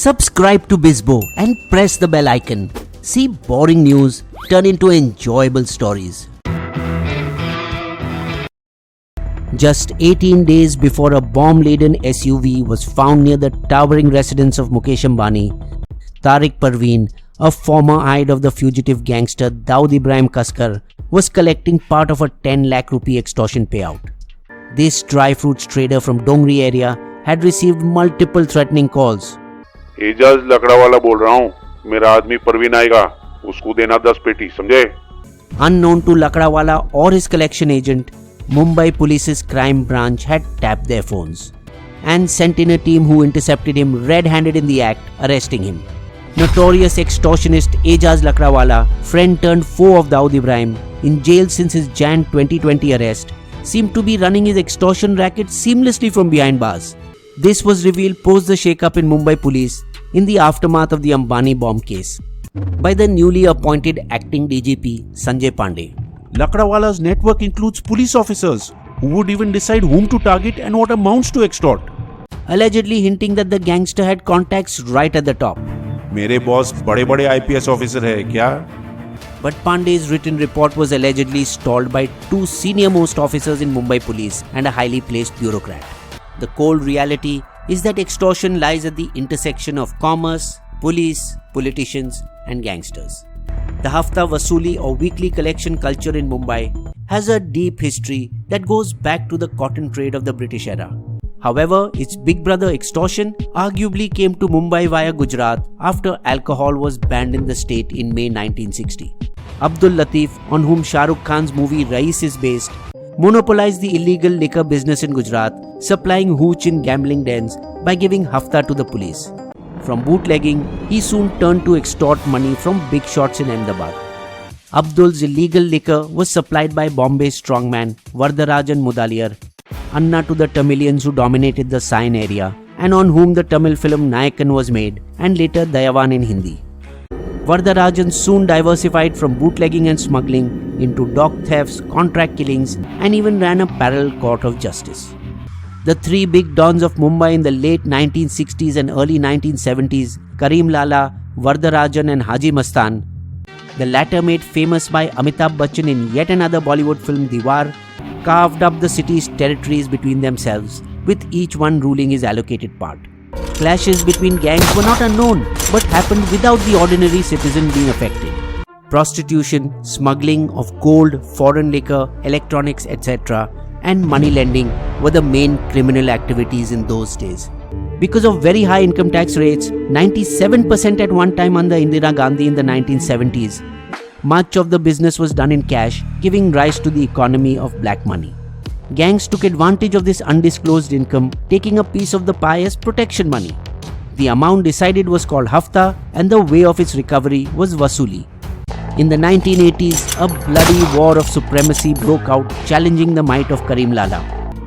Subscribe to Bisbo and press the bell icon. See boring news turn into enjoyable stories. Just 18 days before a bomb-laden SUV was found near the towering residence of Mukesh Ambani, Tariq Parveen, a former aide of the fugitive gangster Dawood Ibrahim Kaskar, was collecting part of a 10 lakh rupee extortion payout. This dry fruits trader from Dongri area had received multiple threatening calls. Ejaz लकड़ा वाला बोल रहा हूँ, मेरा आदमी परवीन आएगा, उसको देना 10 पेटी, समझे? Unknown to Lakdawala or his collection agent, Mumbai Police's crime branch had tapped their phones and sent in a team who intercepted him red-handed in the act, arresting him. Notorious extortionist Ejaz Lakdawala, friend turned foe of Dawood Ibrahim, in jail since his Jan 2020 arrest, seemed to be running his extortion racket seamlessly from behind bars. This was revealed post the shake-up in Mumbai police in the aftermath of the Ambani bomb case by the newly appointed acting DGP Sanjay Pandey. Lakdawala's network includes police officers who would even decide whom to target and what amounts to extort. Allegedly hinting that the gangster had contacts right at the top. मेरे boss बड़े-बड़े IPS officer है क्या? But Pandey's written report was allegedly stalled by two senior-most officers in Mumbai police and a highly placed bureaucrat. The cold reality is that extortion lies at the intersection of commerce, police, politicians and gangsters. The hafta-vasuli or weekly collection culture in Mumbai has a deep history that goes back to the cotton trade of the British era. However, its big brother extortion arguably came to Mumbai via Gujarat after alcohol was banned in the state in May 1960. Abdul Latif, on whom Shah Rukh Khan's movie Rais is based, monopolized the illegal liquor business in Gujarat, supplying hooch in gambling dens by giving hafta to the police. From bootlegging, he soon turned to extort money from big shots in Ahmedabad. Abdul's illegal liquor was supplied by Bombay's strongman Vardarajan Mudaliar, Anna to the Tamilians who dominated the Sain area and on whom the Tamil film Nayakan was made and later Dayavan in Hindi. Vardarajan soon diversified from bootlegging and smuggling into dog thefts, contract killings and even ran a parallel court of justice. The three big dons of Mumbai in the late 1960s and early 1970s, Karim Lala, Vardarajan and Haji Mastan, the latter made famous by Amitabh Bachchan in yet another Bollywood film Diwar, carved up the city's territories between themselves, with each one ruling his allocated part. Clashes between gangs were not unknown, but happened without the ordinary citizen being affected. Prostitution, smuggling of gold, foreign liquor, electronics, etc., and money lending were the main criminal activities in those days. Because of very high income tax rates, 97% at one time under Indira Gandhi in the 1970s, much of the business was done in cash, giving rise to the economy of black money. Gangs took advantage of this undisclosed income, taking a piece of the pie as protection money. The amount decided was called hafta and the way of its recovery was vasuli. In the 1980s, a bloody war of supremacy broke out, challenging the might of Karim Lala,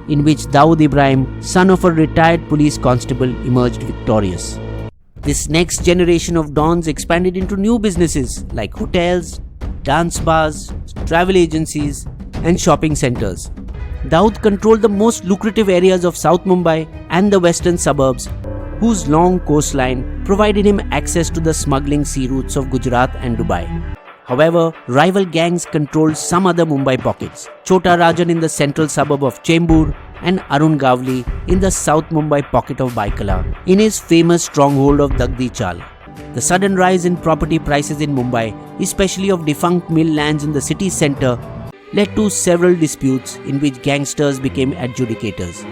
in which Dawood Ibrahim, son of a retired police constable, emerged victorious. This next generation of dons expanded into new businesses like hotels, dance bars, travel agencies, and shopping centers. Dawood controlled the most lucrative areas of South Mumbai and the western suburbs, whose long coastline provided him access to the smuggling sea routes of Gujarat and Dubai. However, rival gangs controlled some other Mumbai pockets. Chota Rajan in the central suburb of Chembur and Arun Gavli in the South Mumbai pocket of Baikala in his famous stronghold of Dagdi Chal. The sudden rise in property prices in Mumbai, especially of defunct mill lands in the city centre, led to several disputes in which gangsters became adjudicators.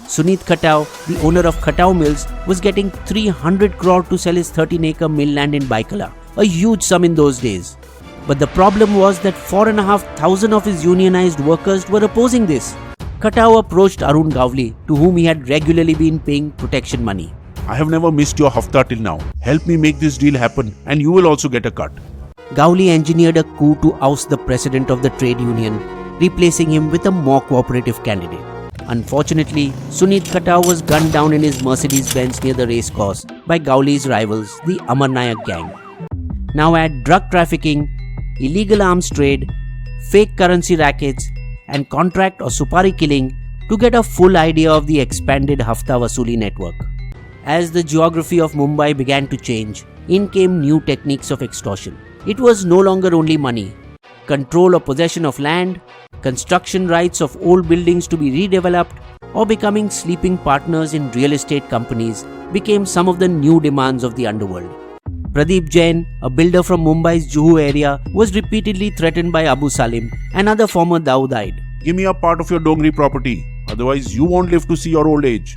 Sunit Khatau, the owner of Khatau Mills, was getting 300 crore to sell his 13-acre mill land in Baikala, a huge sum in those days. But the problem was that 4,500 of his unionized workers were opposing this. Khatau approached Arun Gavli, to whom he had regularly been paying protection money. I have never missed your hafta till now. Help me make this deal happen and you will also get a cut. Gavli engineered a coup to oust the president of the trade union, replacing him with a more cooperative candidate. Unfortunately, Sunit Khatau was gunned down in his Mercedes-Benz near the racecourse by Gavli's rivals, the Amar Nayak gang. Now add drug trafficking, illegal arms trade, fake currency rackets, and contract or supari killing to get a full idea of the expanded hafta-vasuli network. As the geography of Mumbai began to change, in came new techniques of extortion. It was no longer only money. Control or possession of land, construction rights of old buildings to be redeveloped, or becoming sleeping partners in real estate companies became some of the new demands of the underworld. Pradeep Jain, a builder from Mumbai's Juhu area, was repeatedly threatened by Abu Salim, another former Dawoodite. Give me a part of your Dongri property, otherwise you won't live to see your old age.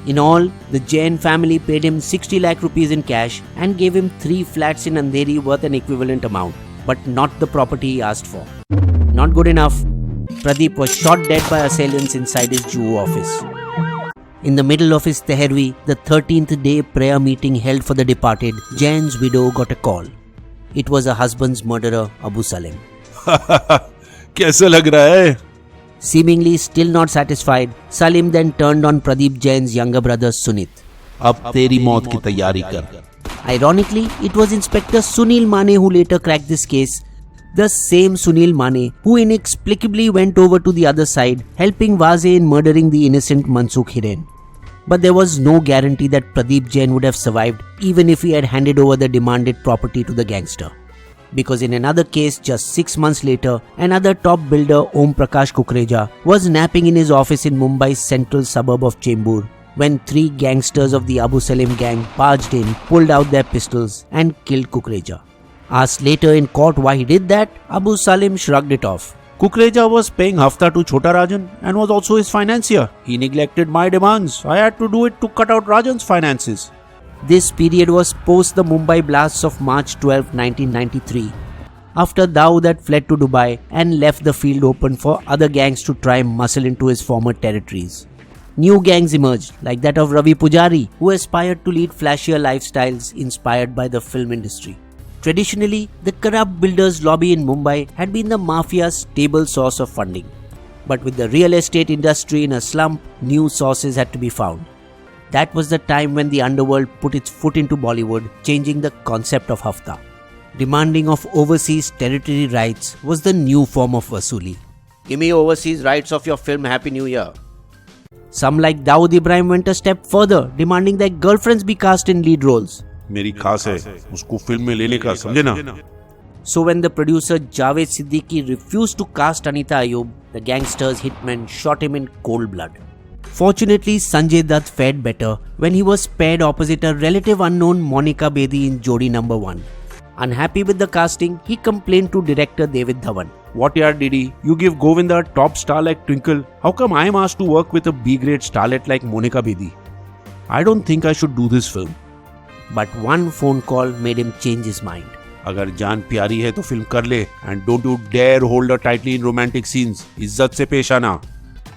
In all, the Jain family paid him 60 lakh rupees in cash and gave him 3 flats in Andheri worth an equivalent amount, but not the property he asked for. Not good enough, Pradeep was shot dead by assailants inside his Juhu office. In the middle of his Tehervi, the 13th day prayer meeting held for the departed, Jain's widow got a call. It was her husband's murderer, Abu Salim. कैसा लग रहा है? Seemingly still not satisfied, Salim then turned on Pradeep Jain's younger brother Sunit. अब तेरी मौत की तैयारी कर. Ironically, it was Inspector Sunil Mane who later cracked this case. The same Sunil Mane who inexplicably went over to the other side, helping Vaze in murdering the innocent Mansukh Hiren. But there was no guarantee that Pradeep Jain would have survived even if he had handed over the demanded property to the gangster. Because in another case just 6 months later, another top builder Om Prakash Kukreja was napping in his office in Mumbai's central suburb of Chembur when 3 gangsters of the Abu Salim gang barged in, pulled out their pistols and killed Kukreja. Asked later in court why he did that, Abu Salim shrugged it off. Kukreja was paying hafta to Chota Rajan and was also his financier. He neglected my demands. I had to do it to cut out Rajan's finances. This period was post the Mumbai blasts of March 12, 1993. After Dawood had fled to Dubai and left the field open for other gangs to try and muscle into his former territories. New gangs emerged, like that of Ravi Pujari, who aspired to lead flashier lifestyles inspired by the film industry. Traditionally, the corrupt builders' lobby in Mumbai had been the mafia's stable source of funding. But with the real estate industry in a slump, new sources had to be found. That was the time when the underworld put its foot into Bollywood, changing the concept of hafta. Demanding of overseas territory rights was the new form of vasuli. Give me overseas rights of your film Happy New Year. Some like Dawood Ibrahim went a step further, demanding their girlfriends be cast in lead roles. मेरी खास है, उसको film में लेने का, समझे ना? So when the producer Javed Siddiqui refused to cast Anita Ayub, the gangster's hitmen shot him in cold blood. Fortunately, Sanjay Dutt fared better when he was paired opposite a relative unknown Monica Bedi in Jodi number 1. Unhappy with the casting, he complained to director David Dhawan. What yaar Didi, you give Govinda a top star like Twinkle. How come I am asked to work with a B-grade starlet like Monica Bedi? I don't think I should do this film. But one phone call made him change his mind. अगर जान प्यारी है तो film कर ले and don't you dare hold her tightly in romantic scenes. इज्जत से पेश आना.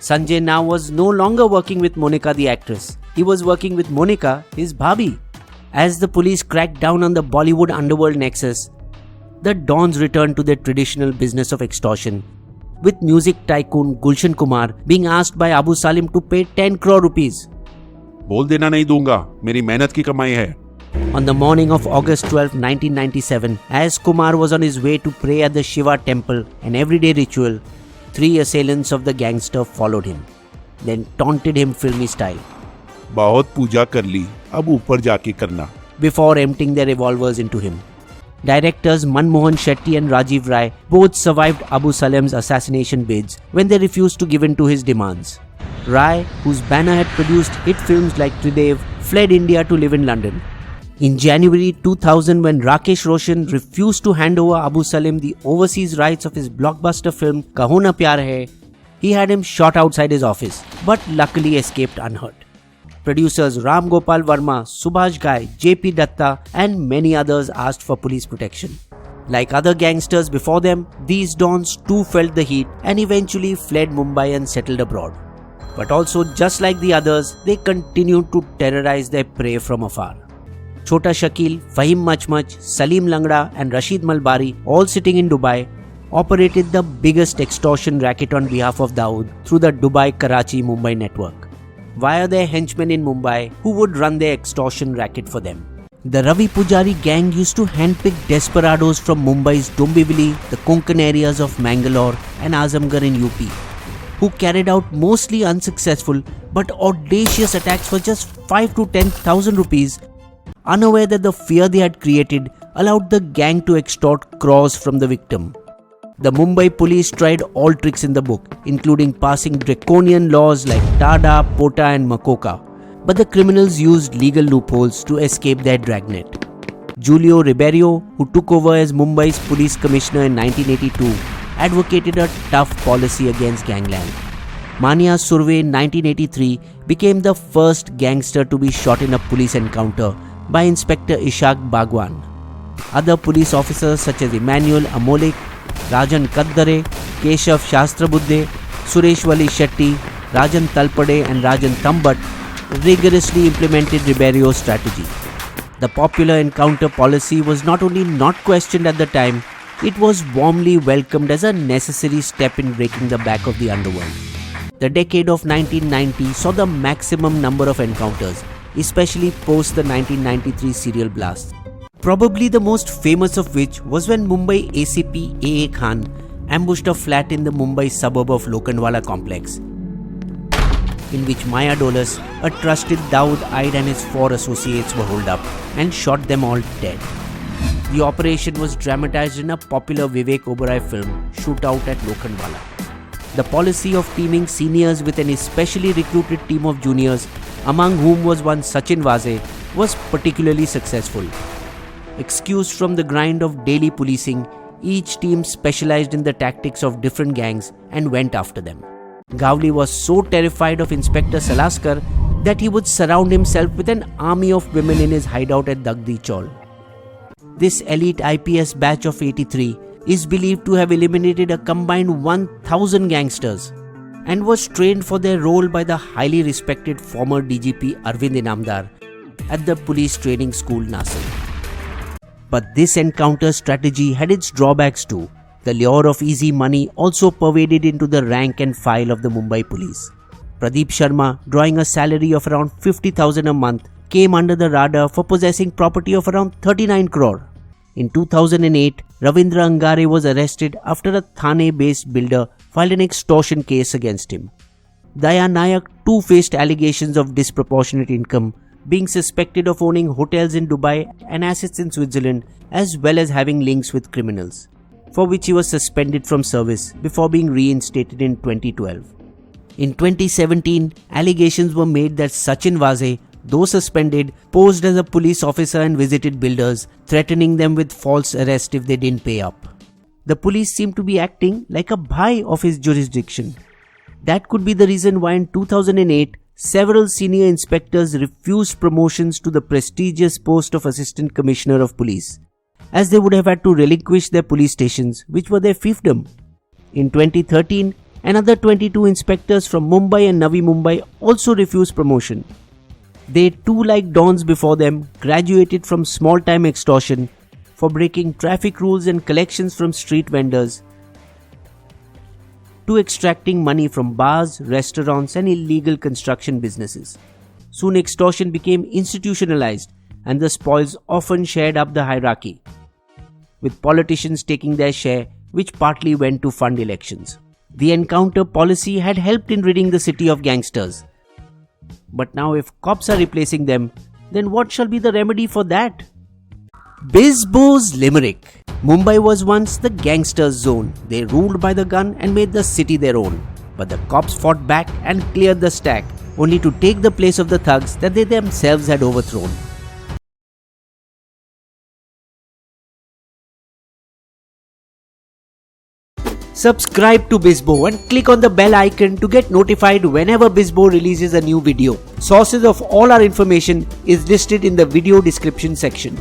Sanjay now was no longer working with Monica the actress. He was working with Monica, his bhabhi. As the police cracked down on the Bollywood underworld nexus, the Dons returned to their traditional business of extortion, with music tycoon Gulshan Kumar being asked by Abu Salim to pay 10 crore rupees. बोल देना नहीं दूंगा, मेरी मेहनत की कमाई है. On the morning of August 12, 1997, as Kumar was on his way to pray at the Shiva temple, an everyday ritual, 3 assailants of the gangster followed him, then taunted him filmy style. बहुत पूजा कर ली, अब ऊपर जाके करना. Before emptying their revolvers into him. Directors Manmohan Shetty and Rajiv Rai both survived Abu Salim's assassination bids when they refused to give in to his demands. Rai, whose banner had produced hit films like Tridev, fled India to live in London. In January 2000, when Rakesh Roshan refused to hand over Abu Salim the overseas rights of his blockbuster film Kaho Na Pyar Hai, he had him shot outside his office, but luckily escaped unhurt. Producers Ram Gopal Verma, Subhash Ghai, JP Datta and many others asked for police protection. Like other gangsters before them, these dons too felt the heat and eventually fled Mumbai and settled abroad. But also, just like the others, they continued to terrorize their prey from afar. Chota Shakil, Fahim Machmach, Salim Langda and Rashid Malbari, all sitting in Dubai, operated the biggest extortion racket on behalf of Dawood through the Dubai-Karachi-Mumbai network, via their henchmen in Mumbai who would run their extortion racket for them. The Ravi Pujari gang used to handpick desperados from Mumbai's Dombivli, the Konkan areas of Mangalore and Azamgarh in UP. who carried out mostly unsuccessful but audacious attacks for just 5 to 10,000 rupees, unaware that the fear they had created allowed the gang to extort crores from the victim. The Mumbai police tried all tricks in the book, including passing draconian laws like Tada, Pota and Makoka, but the criminals used legal loopholes to escape their dragnet. Julio Ribeiro, who took over as Mumbai's police commissioner in 1982, advocated a tough policy against gangland. Mania Surve in 1983 became the first gangster to be shot in a police encounter by Inspector Ishaq Bagwan. Other police officers such as Emmanuel Amolik, Rajan Kaddare, Keshav Shastrabuddhe, Suresh Wali Shetty, Rajan Talpade and Rajan Tambat rigorously implemented Ribeiro's strategy. The popular encounter policy was not only not questioned at the time, it was warmly welcomed as a necessary step in breaking the back of the underworld. The decade of 1990 saw the maximum number of encounters, especially post the 1993 serial blast. Probably the most famous of which was when Mumbai ACP A.A. Khan ambushed a flat in the Mumbai suburb of Lokhandwala complex, in which Maya Dolas, a trusted Dawood Ide and his 4 associates were holed up and shot them all dead. The operation was dramatized in a popular Vivek Oberoi film, Shootout at Lokhandwala. The policy of teaming seniors with an especially recruited team of juniors, among whom was one Sachin Vaze, was particularly successful. Excused from the grind of daily policing, each team specialized in the tactics of different gangs and went after them. Gavli was so terrified of Inspector Salaskar that he would surround himself with an army of women in his hideout at Dagdi Chaul. This elite IPS batch of 83 is believed to have eliminated a combined 1,000 gangsters and was trained for their role by the highly respected former DGP Arvind Inamdar at the police training school Nasir. But this encounter strategy had its drawbacks too. The lure of easy money also pervaded into the rank and file of the Mumbai police. Pradeep Sharma, drawing a salary of around 50,000 a month, came under the radar for possessing property of around 39 crore. In 2008, Ravindra Angare was arrested after a Thane-based builder filed an extortion case against him. Daya Nayak too faced allegations of disproportionate income, being suspected of owning hotels in Dubai and assets in Switzerland, as well as having links with criminals, for which he was suspended from service before being reinstated in 2012. In 2017, allegations were made that Sachin Vaze, though suspended, posed as a police officer and visited builders, threatening them with false arrest if they didn't pay up. The police seemed to be acting like a bhai of his jurisdiction. That could be the reason why in 2008, several senior inspectors refused promotions to the prestigious post of Assistant Commissioner of Police, as they would have had to relinquish their police stations, which were their fiefdom. In 2013, another 22 inspectors from Mumbai and Navi Mumbai also refused promotion. They too, like dons before them, graduated from small-time extortion for breaking traffic rules and collections from street vendors to extracting money from bars, restaurants and illegal construction businesses. Soon extortion became institutionalized and the spoils often shared up the hierarchy, with politicians taking their share, which partly went to fund elections. The encounter policy had helped in ridding the city of gangsters. But now if cops are replacing them, then what shall be the remedy for that? Bisbo's limerick. Mumbai was once the gangsters' zone. They ruled by the gun and made the city their own. But the cops fought back and cleared the stack, only to take the place of the thugs that they themselves had overthrown. Subscribe to Bisbo and click on the bell icon to get notified whenever Bisbo releases a new video. Sources of all our information is listed in the video description section.